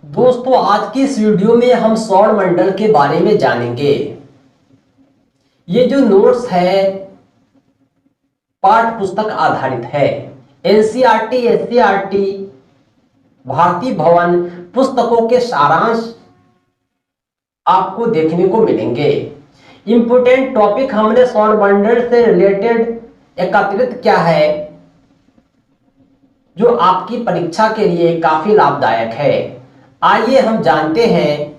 दोस्तों, आज की इस वीडियो में हम सौर मंडल के बारे में जानेंगे। ये जो नोट्स है पाठ्य पुस्तक आधारित है। एनसीईआरटी, एससीईआरटी, भारतीय भवन पुस्तकों के सारांश आपको देखने को मिलेंगे। इंपोर्टेंट टॉपिक हमने सौर मंडल से रिलेटेड एकत्रित किया है, जो आपकी परीक्षा के लिए काफी लाभदायक है। आइए हम जानते हैं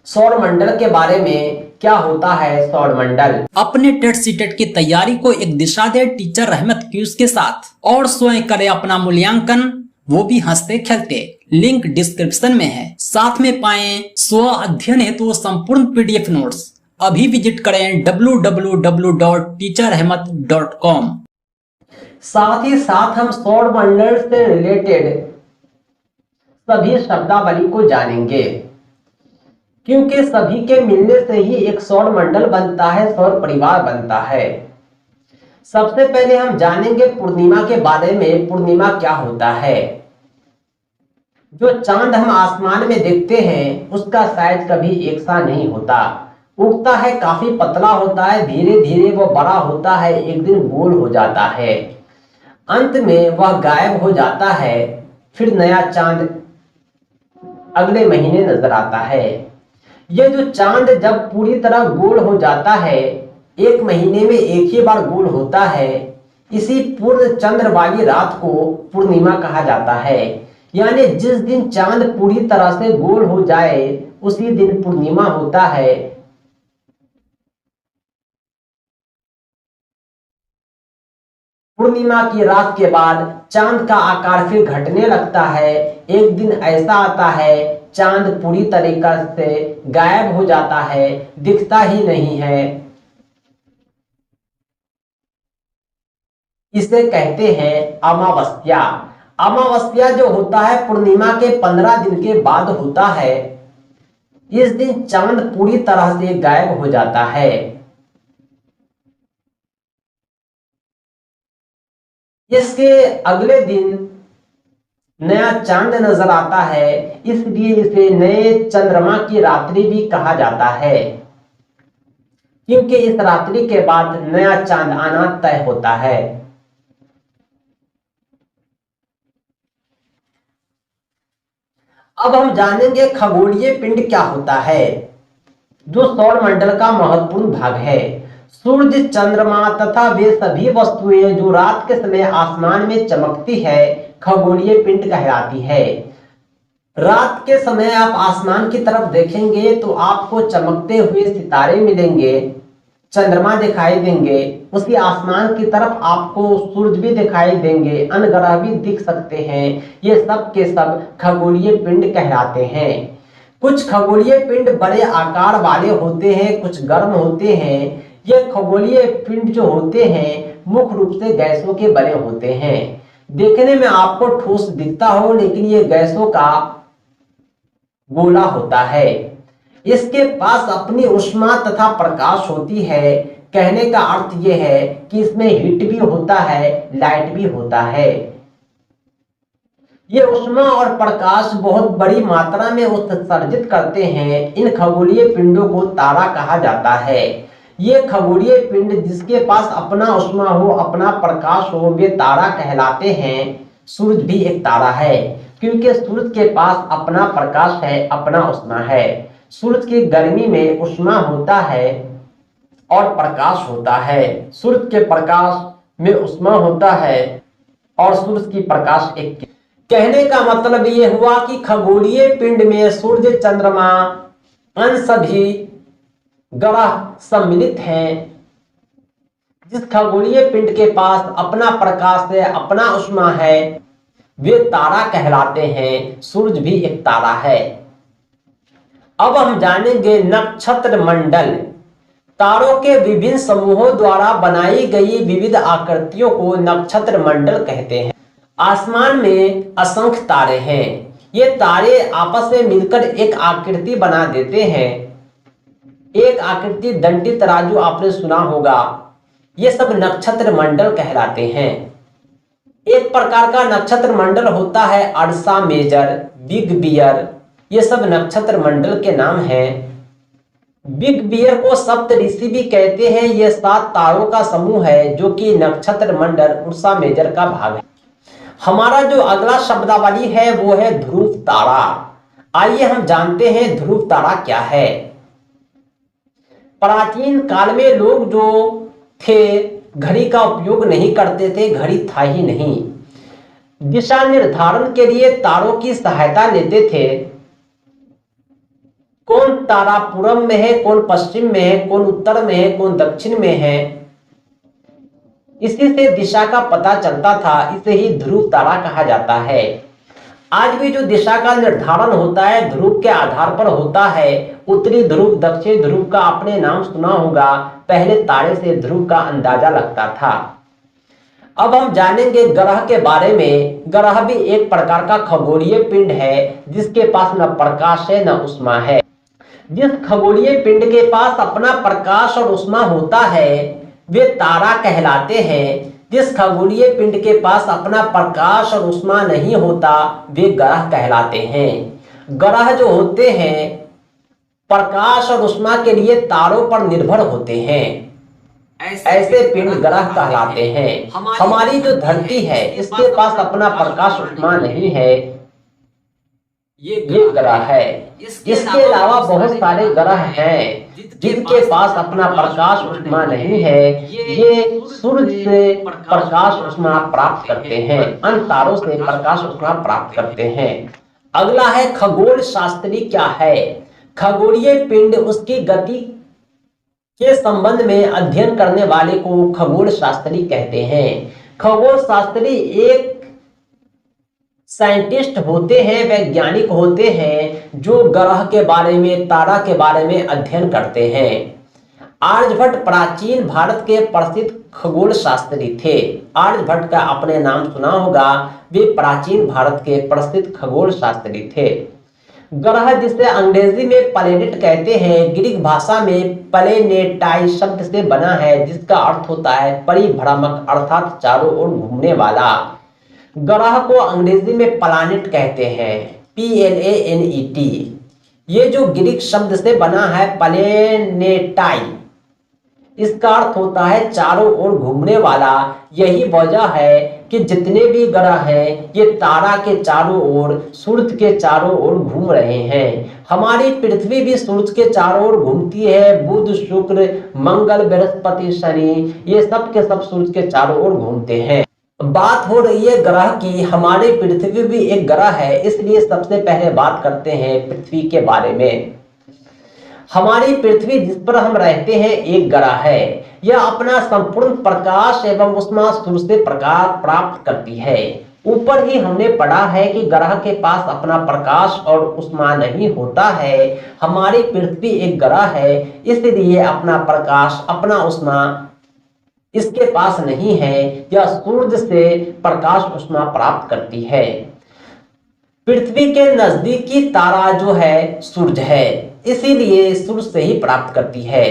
सौर मंडल के बारे में। क्या होता है सौर मंडल? अपने टेट सीटेट की तैयारी को एक दिशा दे टीचर रहमत क्यूज के साथ और स्वयं करे अपना मूल्यांकन, वो भी हंसते खेलते। लिंक डिस्क्रिप्शन में है। साथ में पाएं स्व अध्ययन हेतु संपूर्ण पीडीएफ नोट्स। अभी विजिट करें www.teacherahmed.com। साथ ही साथ हम सौर मंडल से रिलेटेड सभी शब्दावली को जानेंगे, क्योंकि सभी के मिलने से ही एक सौर मंडल बनता है, सौर परिवार बनता है। सबसे पहले हम जानेंगे पूर्णिमा के बारे में। पूर्णिमा क्या होता है? जो चांद हम आसमान में देखते हैं उसका साइज कभी एक सा नहीं होता। उगता है, काफी पतला होता है, धीरे धीरे वो बड़ा होता है, एक दिन गोल हो जाता है, अंत में वह गायब हो जाता है। फिर नया चांद अगले महीने नजर आता है। यह जो चांद जब पूरी तरह गोल हो जाता है, एक महीने में एक ही बार गोल होता है, इसी पूर्ण चंद्र वाली रात को पूर्णिमा कहा जाता है। यानी जिस दिन चांद पूरी तरह से गोल हो जाए उसी दिन पूर्णिमा होता है। पूर्णिमा की रात के बाद चांद का आकार फिर घटने लगता है। एक दिन ऐसा आता है चांद पूरी तरीके से गायब हो जाता है, दिखता ही नहीं है। इसे कहते हैं अमावस्या। अमावस्या जो होता है पूर्णिमा के 15 दिन के बाद होता है। इस दिन चांद पूरी तरह से गायब हो जाता है। इसके अगले दिन नया चांद नजर आता है, इसलिए इसे नए चंद्रमा की रात्रि भी कहा जाता है, क्योंकि इस रात्रि के बाद नया चांद आना तय होता है। अब हम जानेंगे खगोलीय पिंड क्या होता है, जो सौर मंडल का महत्वपूर्ण भाग है। सूर्य, चंद्रमा तथा वे सभी वस्तुएं जो रात के समय आसमान में चमकती है, खगोलीय पिंड कहलाती है। रात के समय आप आसमान की तरफ देखेंगे तो आपको चमकते हुए सितारे मिलेंगे, चंद्रमा दिखाई देंगे। उसी आसमान की तरफ आपको सूरज भी दिखाई देंगे, अन्य ग्रह भी दिख सकते हैं। ये सब के सब खगोलीय पिंड कहलाते हैं। कुछ खगोलीय पिंड बड़े आकार वाले होते हैं, कुछ गर्म होते हैं। ये खगोलीय पिंड जो होते हैं मुख्य रूप से गैसों के बने होते हैं। देखने में आपको ठोस दिखता हो, लेकिन ये गैसों का गोला होता है। इसके पास अपनी ऊष्मा तथा प्रकाश होती है। कहने का अर्थ यह है कि इसमें हीट भी होता है, लाइट भी होता है। ये ऊष्मा और प्रकाश बहुत बड़ी मात्रा में उत्सर्जित करते हैं। इन खगोलीय पिंडों को तारा कहा जाता है। ये खगोलीय पिंड जिसके पास अपना ऊष्मा हो, अपना प्रकाश हो, वे तारा कहलाते हैं। सूरज भी एक तारा है, क्योंकि सूरज के पास अपना प्रकाश है, अपना ऊष्मा है। सूरज की गर्मी में ऊष्मा होता है और प्रकाश होता है। सूरज के प्रकाश में ऊष्मा होता है और सूरज की प्रकाश एक। कहने का मतलब यह हुआ कि खगोलीय पिंड में सूर्य, चंद्रमा, अन्य सभी ग्रह सम्मिलित हैं। जिस खगोलीय पिंड के पास अपना प्रकाश है, अपना ऊष्मा है, वे तारा कहलाते हैं। सूरज भी एक तारा है। अब हम जानेंगे नक्षत्र मंडल। तारों के विभिन्न समूहों द्वारा बनाई गई विविध आकृतियों को नक्षत्र मंडल कहते हैं। आसमान में असंख्य तारे हैं। ये तारे आपस में मिलकर एक आकृति बना देते हैं। एक आकृति दंडी तराजू आपने सुना होगा। ये सब नक्षत्र मंडल कहलाते हैं। एक प्रकार का नक्षत्र मंडल होता है अर्सा मेजर, बिग बियर। ये सब नक्षत्र मंडल के नाम हैं। बिग बियर को सप्तऋषि भी कहते हैं। ये 7 तारों का समूह है जो कि नक्षत्र मंडल उर्सा मेजर का भाग है। हमारा जो अगला शब्दावली है वो है ध्रुव तारा। आइए हम जानते हैं ध्रुव तारा क्या है। प्राचीन काल में लोग जो थे घड़ी का उपयोग नहीं करते थे, घड़ी था ही नहीं। दिशा निर्धारण के लिए तारों की सहायता लेते थे। कौन तारा पूरब में है, कौन पश्चिम में है, कौन उत्तर में है, कौन दक्षिण में है, इसी से दिशा का पता चलता था। इसे ही ध्रुव तारा कहा जाता है। आज भी जो दिशा का निर्धारण होता है ध्रुव के आधार पर होता है। उत्तरी ध्रुव, दक्षिण ध्रुव का आपने नाम सुना होगा। पहले तारे से ध्रुव का अंदाजा लगता था। अब हम जानेंगे ग्रह के बारे में। ग्रह भी एक प्रकार का खगोलीय पिंड है जिसके पास न प्रकाश है न उष्मा है। जिस खगोलीय पिंड के पास अपना प्रकाश और उष्मा होता है वे तारा कहलाते हैं। जिस खगोलीय पिंड के पास अपना प्रकाश और उष्मा नहीं होता वे ग्रह कहलाते हैं। ग्रह जो होते हैं प्रकाश और उष्मा के लिए तारों पर निर्भर होते हैं। ऐसे पिंड ग्रह कहलाते हैं। हमारी जो धरती है इसके पास अपना प्रकाश उष्मा नहीं है, ये ग्रह है। इसके अलावा बहुत सारे ग्रह हैं जिनके पास अपना प्रकाश उष्मा नहीं है। ये सूर्य से प्रकाश उष्मा प्राप्त करते हैं, अन्य तारों से प्रकाश उष्मा प्राप्त करते हैं। अगला है खगोल शास्त्री क्या है। खगोलीय पिंड उसकी गति के संबंध में अध्ययन करने वाले को खगोल शास्त्री कहते हैं। खगोल शास्त्री एक साइंटिस्ट होते हैं, वैज्ञानिक होते हैं जो ग्रह के बारे में, तारा के बारे में अध्ययन करते हैं। आर्यभट्ट प्राचीन भारत के प्रसिद्ध खगोल शास्त्री थे। आर्यभट्ट का आपने नाम सुना होगा। वे प्राचीन भारत के प्रसिद्ध खगोल शास्त्री थे। ग्रह जिसे अंग्रेजी में प्लैनेट कहते हैं, ग्रीक भाषा में प्लेनेटाई शब्द से बना है जिसका अर्थ होता है परिभ्रमक अर्थात चारों ओर घूमने वाला। ग्रह को अंग्रेजी में प्लैनेट कहते हैं, PLANET। ये जो ग्रीक शब्द से बना है प्लेनेटाई, इसका अर्थ होता है चारों ओर घूमने वाला। यही वजह है कि जितने भी ग्रह हैं ये तारा के चारों ओर, सूर्य के चारों ओर घूम रहे हैं। हमारी पृथ्वी भी सूर्य के चारों ओर घूमती है। बुध, शुक्र, मंगल, बृहस्पति, शनि, ये सब के सब सूर्य के चारों ओर घूमते हैं। बात हो रही है ग्रह की। हमारी पृथ्वी भी एक ग्रह है, इसलिए सबसे पहले बात करते हैं पृथ्वी के बारे में। हमारी पृथ्वी जिस पर हम रहते हैं एक ग्रह है। यह अपना संपूर्ण प्रकाश एवं उष्मा सूर्य से प्रकाश प्राप्त करती है। ऊपर ही हमने पढ़ा है कि ग्रह के पास अपना प्रकाश और उष्मा नहीं होता है। हमारी पृथ्वी एक ग्रह है, इसलिए अपना प्रकाश, अपना उष्मा इसके पास नहीं है। यह सूर्य से प्रकाश उष्मा प्राप्त करती है। पृथ्वी के नजदीकी तारा जो है सूर्य है, इसीलिए सूर्य से ही प्राप्त करती है।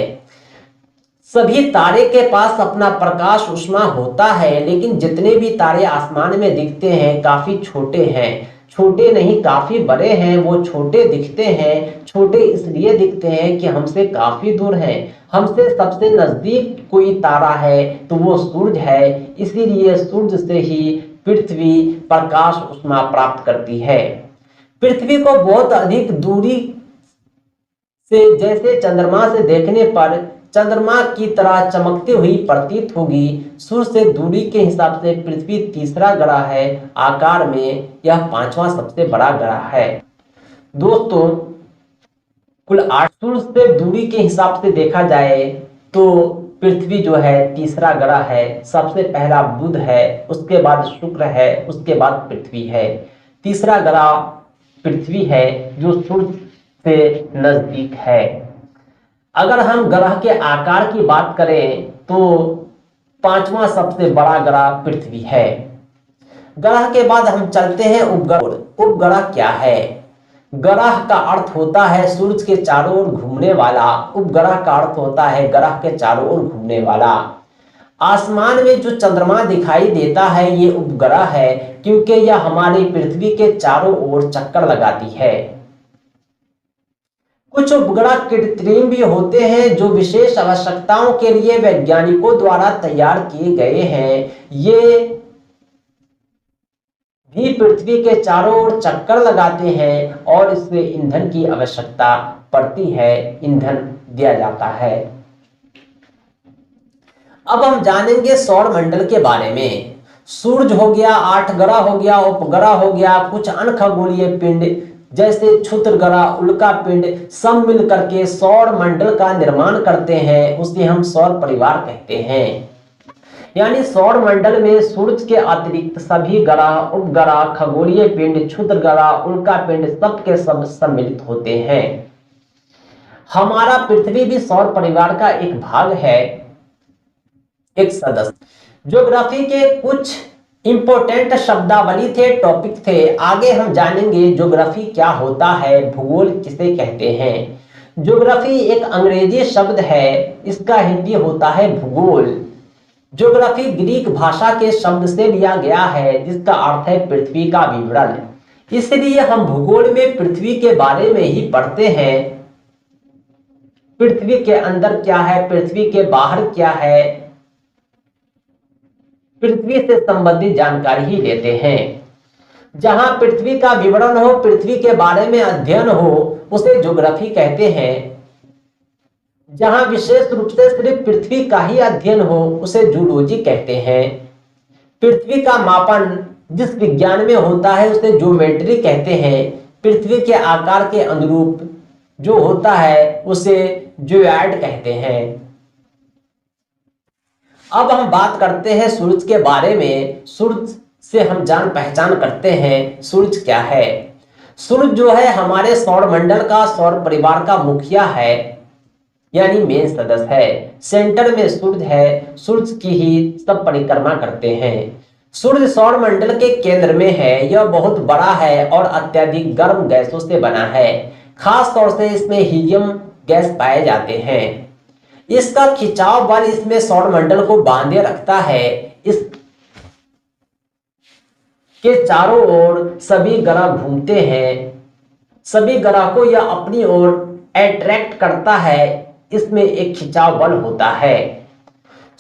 सभी तारे के पास अपना प्रकाश उष्मा होता है, लेकिन जितने भी तारे आसमान में दिखते हैं काफी छोटे हैं। छोटे नहीं, काफी बड़े हैं। वो छोटे दिखते हैं। छोटे इसलिए दिखते हैं कि हमसे काफी दूर हैं। हमसे सबसे नजदीक कोई तारा है तो वो सूर्य है। इसीलिए सूर्य से ही पृथ्वी प्रकाश उष्मा प्राप्त करती है। पृथ्वी को बहुत अधिक दूरी से, जैसे चंद्रमा से देखने पर चंद्रमा की तरह चमकती हुई प्रतीत होगी। सूर्य से दूरी के हिसाब से पृथ्वी तीसरा ग्रह है। आकार में यह 5वां सबसे बड़ा ग्रह है। दोस्तों, कुल 8 सूर्य से दूरी के हिसाब से देखा जाए तो पृथ्वी जो है तीसरा ग्रह है। सबसे पहला बुध है, उसके बाद शुक्र है, उसके बाद पृथ्वी है। तीसरा ग्रह पृथ्वी है जो सूर्य से नजदीक है। अगर हम ग्रह के आकार की बात करें तो 5वां सबसे बड़ा ग्रह पृथ्वी है। ग्रह के बाद हम चलते हैं उपग्रह। उपग्रह क्या है? ग्रह का अर्थ होता है सूर्य के चारों ओर घूमने वाला। उपग्रह का अर्थ होता है ग्रह के चारों ओर घूमने वाला। आसमान में जो चंद्रमा दिखाई देता है ये उपग्रह है, क्योंकि यह हमारी पृथ्वी के चारों ओर चक्कर लगाती है। कुछ उपग्रह कृत्रिम भी होते हैं जो विशेष आवश्यकताओं के लिए वैज्ञानिकों द्वारा तैयार किए गए हैं। ये भी पृथ्वी के चारों ओर चक्कर लगाते हैं और इससे ईंधन की आवश्यकता पड़ती है, ईंधन दिया जाता है। अब हम जानेंगे सौर मंडल के बारे में। सूरज हो गया, 8 ग्रह हो गया, उपग्रह हो गया, कुछ अन्य खगोलीय पिंड जैसे क्षुद्र ग्रह, उल्का पिंड, सब मिलकर के सौर मंडल का निर्माण करते हैं। उसे हम सौर परिवार कहते हैं। यानी सौर मंडल में सूरज के अतिरिक्त सभी ग्रह, उपग्रह, खगोलीय पिंड, क्षुद्र ग्रह, उल्का पिंड सब के सब सम्मिलित होते हैं। हमारा पृथ्वी भी सौर परिवार का एक भाग है, एक सदस्य। ज्योग्राफी के कुछ इंपोर्टेंट शब्दावली थे, टॉपिक थे। आगे हम जानेंगे ज्योग्राफी क्या होता है, भूगोल किसे कहते हैं। ज्योग्राफी एक अंग्रेजी शब्द है, इसका हिंदी होता है भूगोल। ज्योग्राफी ग्रीक भाषा के शब्द से लिया गया है जिसका अर्थ है पृथ्वी का विवरण। इसलिए हम भूगोल में पृथ्वी के बारे में ही पढ़ते हैं। पृथ्वी के अंदर क्या है, पृथ्वी के बाहर क्या है, पृथ्वी से संबंधित जानकारी ही लेते हैं। जहां पृथ्वी का विवरण हो, पृथ्वी के बारे में अध्ययन हो, उसे ज्योग्राफी कहते हैं। जहां विशेष रूप से सिर्फ पृथ्वी का ही अध्ययन हो, उसे जूलॉजी कहते हैं। पृथ्वी का मापन जिस विज्ञान में होता है उसे ज्योमेट्री कहते हैं। पृथ्वी के आकार के अनुरूप जो होता है उसे जियोइड कहते हैं। अब हम बात करते हैं सूरज के बारे में। सूरज से हम जान पहचान करते हैं सूरज क्या है। सूरज जो है हमारे सौर मंडल का, सौर परिवार का मुखिया है, यानी मेन सदस्य है। सेंटर में सूरज है, सूरज की ही सब परिक्रमा करते हैं। सूरज सौर मंडल के केंद्र में है। यह बहुत बड़ा है और अत्यधिक गर्म गैसों से बना है। खास तौर से इसमें हीलियम गैस पाए जाते हैं। इसका खिंचाव बल इसमें सौर मंडल को बांधे रखता है। इस के चारों ओर सभी ग्रह घूमते हैं। सभी ग्रह को यह अपनी ओर अट्रैक्ट करता है। इसमें एक खिंचाव बल होता है।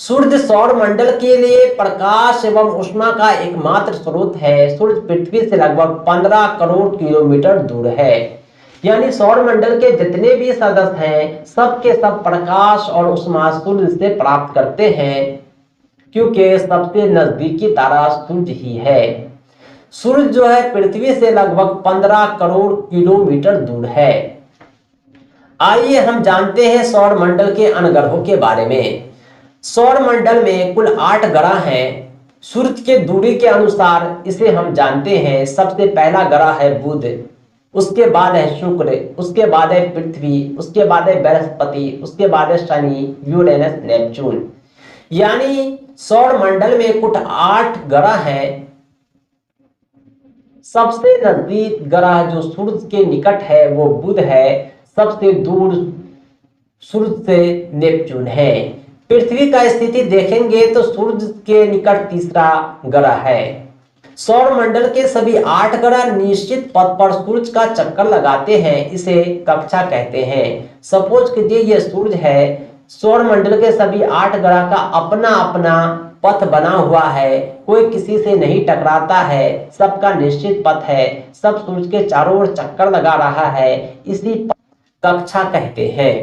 सूर्य सौर मंडल के लिए प्रकाश एवं ऊष्मा का एकमात्र स्रोत है। सूर्य पृथ्वी से लगभग 15 करोड़ किलोमीटर दूर है। यानी सौर मंडल के जितने भी सदस्य हैं सब के सब प्रकाश और ऊष्मा सूर्य से प्राप्त करते हैं, क्योंकि सबसे नजदीकी तारा सूर्य ही है। सूर्य जो है पृथ्वी से लगभग 15 करोड़ किलोमीटर दूर है। आइए हम जानते हैं सौर मंडल के अन्य ग्रहों के बारे में। सौर मंडल में कुल 8 ग्रह हैं। सूर्य के दूरी के अनुसार इसे हम जानते हैं। सबसे पहला ग्रह है बुध, उसके बाद है शुक्र, उसके बाद है पृथ्वी, उसके बाद है बृहस्पति, उसके बाद है शनि, यूरेनस, नेपच्यून। यानी सौर मंडल में कुल 8 ग्रह हैं। सबसे नजदीक ग्रह जो सूर्य के निकट है वो बुध है। सबसे दूर सूर्य से नेपच्यून है। पृथ्वी का स्थिति देखेंगे तो सूर्य के निकट तीसरा ग्रह है। सौर मंडल के सभी 8 ग्रह निश्चित पथ पर सूर्य का चक्कर लगाते हैं। इसे कक्षा कहते हैं। सपोज कीजिए ये सूर्य है। सौर मंडल के सभी 8 ग्रह का अपना अपना पथ बना हुआ है। कोई किसी से नहीं टकराता है, सबका निश्चित पथ है। सब सूर्य के चारों ओर चक्कर लगा रहा है। इसी कक्षा कहते हैं।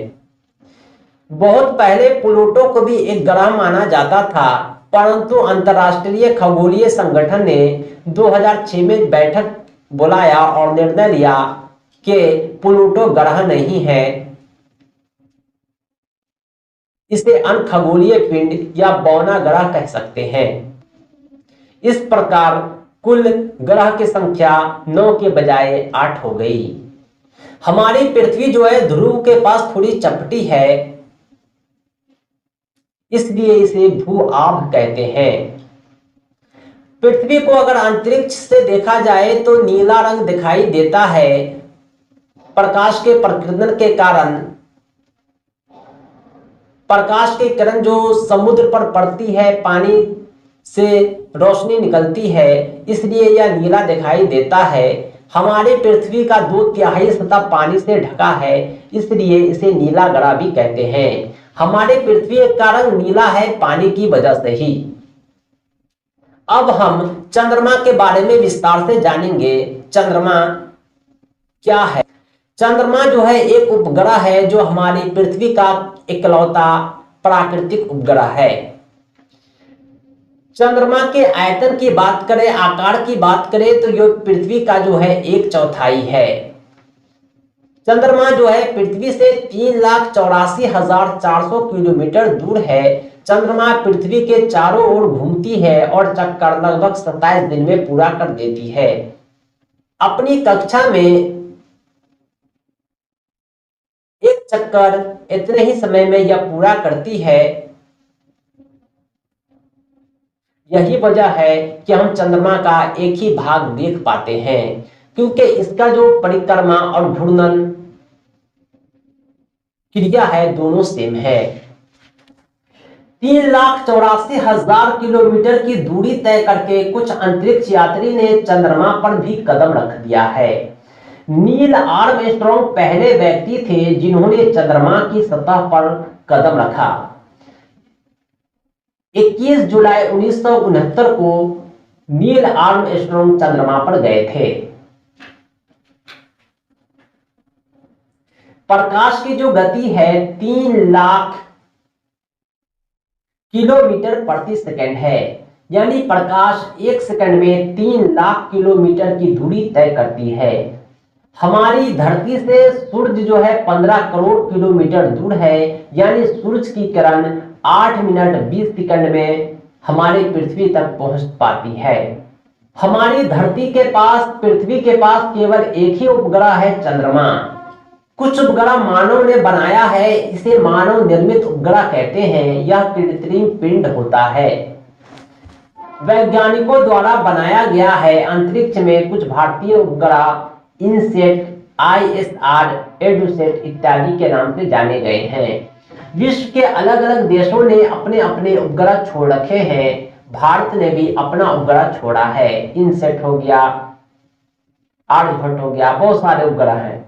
बहुत पहले प्लूटो को भी एक ग्रह माना जाता था, परंतु अंतरराष्ट्रीय खगोलीय संगठन ने 2006 में बैठक बुलाया और निर्णय लिया कि प्लूटो ग्रह नहीं है, इसे अनखगोलीय पिंड या बौना ग्रह कह सकते हैं। इस प्रकार कुल ग्रह की संख्या 9 के बजाय 8 हो गई। हमारी पृथ्वी जो है ध्रुव के पास थोड़ी चपटी है, इसलिए इसे भू आभ कहते हैं। पृथ्वी को अगर अंतरिक्ष से देखा जाए तो नीला रंग दिखाई देता है। प्रकाश के प्रकीर्णन के कारण प्रकाश की किरण जो समुद्र पर पड़ती है, पानी से रोशनी निकलती है, इसलिए यह नीला दिखाई देता है। हमारी पृथ्वी का 2/3 सतह पानी से ढका है, इसलिए इसे नीला ग्रह भी कहते हैं। हमारे पृथ्वी का रंग नीला है पानी की वजह से ही। अब हम चंद्रमा के बारे में विस्तार से जानेंगे। चंद्रमा क्या है? चंद्रमा जो है एक उपग्रह है जो हमारी पृथ्वी का इकलौता प्राकृतिक उपग्रह है। चंद्रमा के आयतन की बात करें, आकार की बात करें तो यह पृथ्वी का जो है 1/4 है। चंद्रमा जो है पृथ्वी से 3,84,400 किलोमीटर दूर है। चंद्रमा पृथ्वी के चारों ओर घूमती है और चक्कर लगभग 27 दिन में पूरा कर देती है। अपनी कक्षा में एक चक्कर इतने ही समय में यह पूरा करती है। यही वजह है कि हम चंद्रमा का एक ही भाग देख पाते हैं, क्योंकि इसका जो परिक्रमा और घूर्णन क्रिया है दोनों सेम है। 3,84,000 किलोमीटर की दूरी तय करके कुछ अंतरिक्ष यात्री ने चंद्रमा पर भी कदम रख दिया है। नील आर्मस्ट्रॉन्ग पहले व्यक्ति थे जिन्होंने चंद्रमा की सतह पर कदम रखा। 21 जुलाई 1969 को नील आर्मस्ट्रॉन्ग चंद्रमा पर गए थे। प्रकाश की जो गति है 3 लाख किलोमीटर प्रति सेकंड है, यानी प्रकाश एक सेकंड में 3 लाख किलोमीटर की दूरी तय करती है। हमारी धरती से सूर्य जो है 15 करोड़ किलोमीटर दूर है, यानी सूर्य की किरण 8 मिनट 20 सेकंड में हमारी पृथ्वी तक पहुंच पाती है। हमारी धरती के पास, पृथ्वी के पास केवल एक ही उपग्रह है, चंद्रमा। कुछ उपग्रह मानव ने बनाया है, इसे मानव निर्मित उपग्रह कहते हैं। यह कृत्रिम पिंड होता है, वैज्ञानिकों द्वारा बनाया गया है। अंतरिक्ष में कुछ भारतीय उपग्रह इनसेट, ISR, एडुसेट इत्यादि के नाम से जाने गए हैं। विश्व के अलग अलग देशों ने अपने अपने उपग्रह छोड़ रखे हैं। भारत ने भी अपना उपग्रह छोड़ा है। इनसेट हो गया, आर्यभट्ट हो गया, बहुत सारे उपग्रह हैं।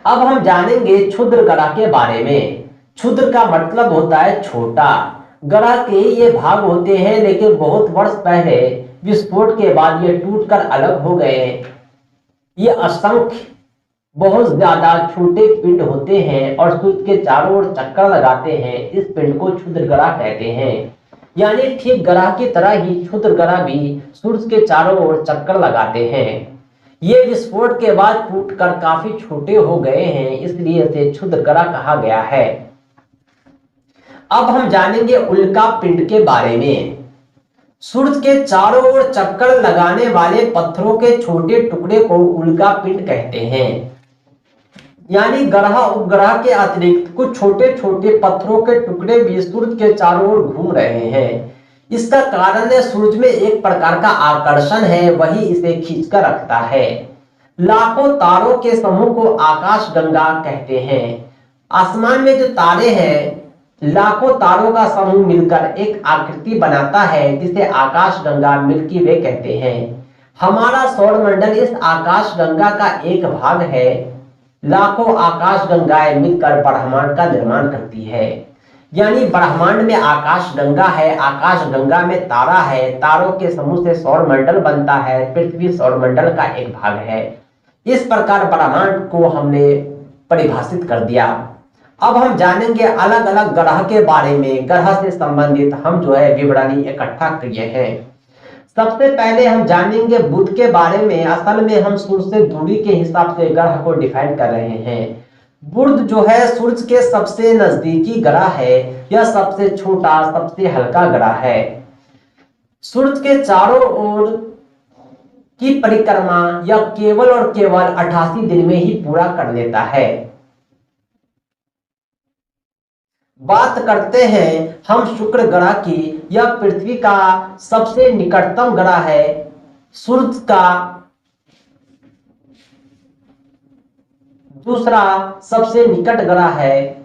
अब हम जानेंगे क्षुद्र ग्रह के बारे में। क्षुद्र का मतलब होता है छोटा। ग्रह के ये भाग होते हैं, लेकिन बहुत वर्ष पहले विस्फोट के बाद ये टूटकर अलग हो गए। ये असंख्य बहुत ज्यादा छोटे पिंड होते हैं और सूर्य के चारों ओर चक्कर लगाते हैं। इस पिंड को क्षुद्र ग्रह कहते हैं। यानी ठीक ग्रह की तरह ही क्षुद्र ग्रह भी सूर्य के चारों ओर चक्कर लगाते हैं। ये विस्फोट के बाद टूटकर काफी छोटे हो गए हैं, इसलिए इसे क्षुद्र ग्रह कहा गया है। अब हम जानेंगे उल्का पिंड के बारे में। सूर्य के चारों ओर चक्कर लगाने वाले पत्थरों के छोटे टुकड़े को उल्का पिंड कहते हैं। यानी ग्रह उपग्रह के अतिरिक्त कुछ छोटे छोटे पत्थरों के टुकड़े भी सूर्य के चारों ओर घूम रहे हैं। इसका कारण है सूर्य में एक प्रकार का आकर्षण है, वही इसे खींचकर रखता है। लाखों तारों के समूह को आकाशगंगा कहते हैं। आसमान में जो तारे हैं, लाखों तारों का समूह मिलकर एक आकृति बनाता है, जिसे आकाशगंगा, मिल्की वे कहते हैं। हमारा सौरमंडल इस आकाशगंगा का एक भाग है। लाखों आकाशगंगाएं मिलकर ब्रह्मांड का निर्माण करती है। यानी ब्रह्मांड में आकाशगंगा है, आकाशगंगा में तारा है, तारों के समूह से सौरमंडल बनता है। पृथ्वी सौरमंडल का एक भाग है। इस प्रकार ब्रह्मांड को हमने परिभाषित कर दिया। अब हम जानेंगे अलग अलग ग्रह के बारे में। ग्रह से संबंधित हम जो है विवरणी इकट्ठा किए हैं। सबसे पहले हम जानेंगे बुध के बारे में। असल में हम सूर्य से दूरी के हिसाब से ग्रह को डिफाइन कर रहे हैं। बुध जो है सूर्य के सबसे नजदीकी ग्रह है। यह सबसे छोटा, सबसे हल्का ग्रह है। सूर्य के चारों ओर की परिक्रमा यह केवल और केवल 88 दिन में ही पूरा कर लेता है। बात करते हैं हम शुक्र ग्रह की। यह पृथ्वी का सबसे निकटतम ग्रह है। सूर्य का दूसरा सबसे निकट ग्रह है।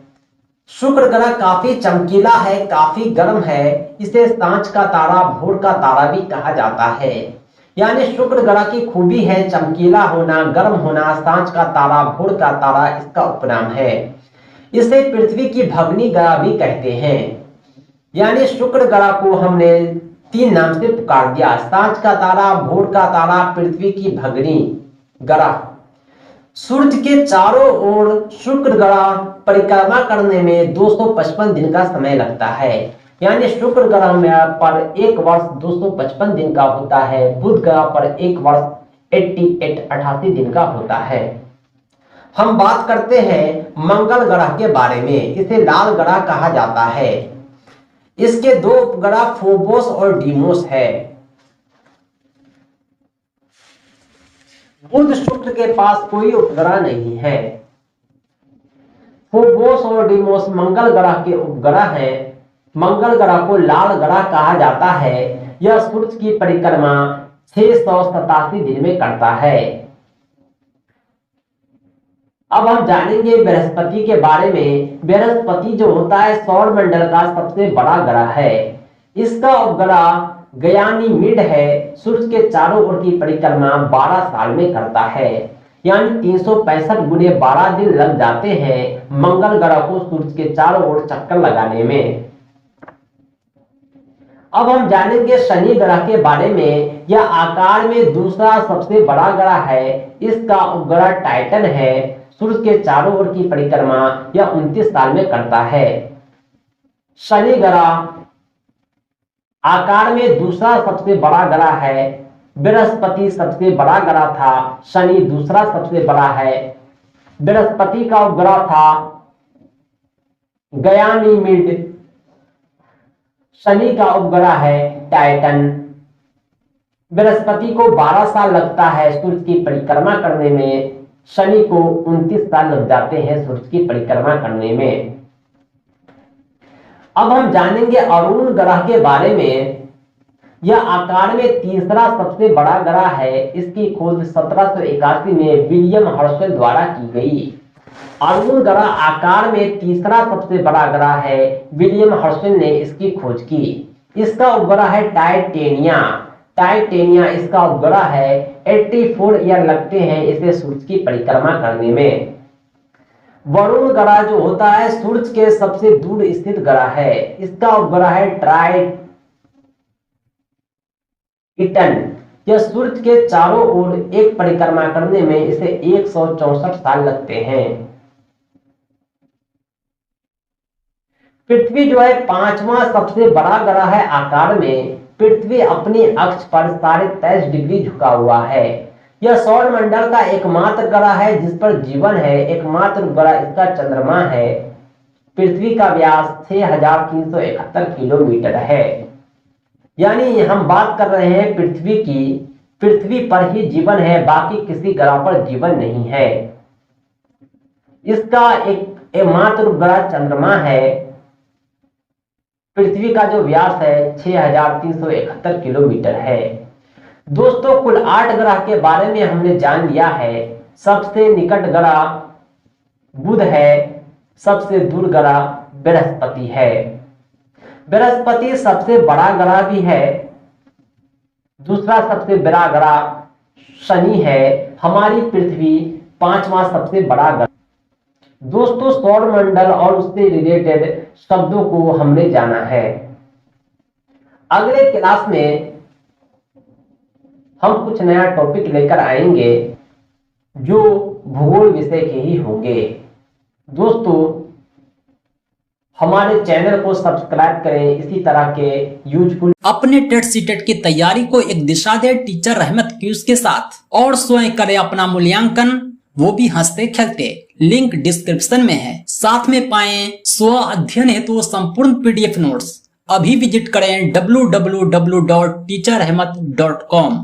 शुक्र ग्रह काफी चमकीला है, काफी गर्म है। इसे सांझ का तारा, भोर का तारा भी कहा जाता है। यानी शुक्र ग्रह की खूबी है चमकीला होना, गर्म होना, सांझ का तारा, भोर का तारा इसका उपनाम है। इसे पृथ्वी की भगनी ग्रह भी कहते हैं। यानी शुक्र ग्रह को हमने 3 नाम से पुकार दिया, सांझ का तारा, भोर का तारा, पृथ्वी की भगनी ग्रह। सूर्य के चारों ओर शुक्र ग्रह परिक्रमा करने में 255 दिन का समय लगता है। यानी शुक्र ग्रह में पर एक वर्ष 255 दिन का होता है। बुध ग्रह पर एक वर्ष 88 दिन का होता है। हम बात करते हैं मंगल ग्रह के बारे में। इसे लाल ग्रह कहा जाता है। इसके 2 उपग्रह फोबोस और डीमोस है। बुध शुक्र के पास कोई उपग्रह नहीं है। फोबोस और डीमोस मंगल ग्रह के उपग्रह हैं। मंगल ग्रह को लाल ग्रह कहा जाता है। यह सूर्य की परिक्रमा 687 दिन में करता है। अब हम जानेंगे बृहस्पति के बारे में। बृहस्पति जो होता है सौर मंडल का सबसे बड़ा ग्रह है। इसका उपग्रह गयानीमिड है। सूर्य के चारों ओर की परिक्रमा 12 साल में करता है। यानी 365 गुने 12 दिन लग जाते हैं मंगल ग्रह को सूर्य के चारों ओर चक्कर लगाने में। अब हम जानेंगे शनि ग्रह के बारे में। यह आकार में दूसरा सबसे बड़ा ग्रह है। इसका उपग्रह टाइटन है। सूर्य के चारों ओर की परिक्रमा यह 29 साल में करता है। शनि ग्रह आकार में दूसरा सबसे बड़ा ग्रह है। बृहस्पति सबसे बड़ा ग्रह था, शनि दूसरा सबसे बड़ा है। बृहस्पति का उपग्रह था गयानीमिड, शनि का उपग्रह है टाइटन। बृहस्पति को 12 साल लगता है सूर्य की परिक्रमा करने में। शनि को 29 साल लग जाते हैं सूर्य की परिक्रमा करने में। अब हम जानेंगे अरुण ग्रह के बारे में। यह आकार में तीसरा सबसे बड़ा ग्रह है। इसकी खोज 1781 में विलियम हर्शल द्वारा की गई। अरुण ग्रह आकार में तीसरा सबसे बड़ा ग्रह है। विलियम हर्शल ने इसकी खोज की। इसका उपग्रह है टाइटेनिया। टाइटेनिया इसका उपग्रह है। 84 ईयर लगते हैं इसे सूर्य की परिक्रमा करने में। वरुण ग्रह जो होता है सूर्य के सबसे दूर स्थित ग्रह है। इसका उपग्रह है ट्राइटन। यह सूर्य के चारों ओर एक परिक्रमा करने में इसे 164 साल लगते हैं। पृथ्वी जो है 5वां सबसे बड़ा ग्रह है आकार में। पृथ्वी अपनी अक्ष पर 23.5 डिग्री झुका हुआ है। यह सौर मंडल का एकमात्र ग्रह है जिस पर जीवन है। एकमात्र ग्रह इसका चंद्रमा है। पृथ्वी का व्यास 6371 किलोमीटर है। यानी हम बात कर रहे हैं पृथ्वी की। पृथ्वी पर ही जीवन है, बाकी किसी ग्रह पर जीवन नहीं है। इसका एकमात्र ग्रह चंद्रमा है। पृथ्वी का जो व्यास है 6371 किलोमीटर है। दोस्तों कुल 8 ग्रह के बारे में हमने जान लिया है। सबसे निकट ग्रह बुध है। सबसे दूर ग्रह बृहस्पति है। बृहस्पति सबसे बड़ा ग्रह भी है। दूसरा सबसे बड़ा ग्रह शनि है। हमारी पृथ्वी 5वां सबसे बड़ा ग्रह। दोस्तों सौर मंडल और उससे रिलेटेड शब्दों को हमने जाना है। अगले क्लास में हम कुछ नया टॉपिक लेकर आएंगे जो भूगोल विषय के ही होंगे। दोस्तों हमारे चैनल को सब्सक्राइब करें इसी तरह के यूजफुल। अपने टेट सीटेट की तैयारी को एक दिशा दे टीचर रहमत क्यूज के साथ और स्वयं करे अपना मूल्यांकन, वो भी हंसते खेलते। लिंक डिस्क्रिप्शन में है। साथ में पाएं स्व अध्ययन हेतु संपूर्ण PDF नोट्स। अभी विजिट करें www.teacherahmed.com।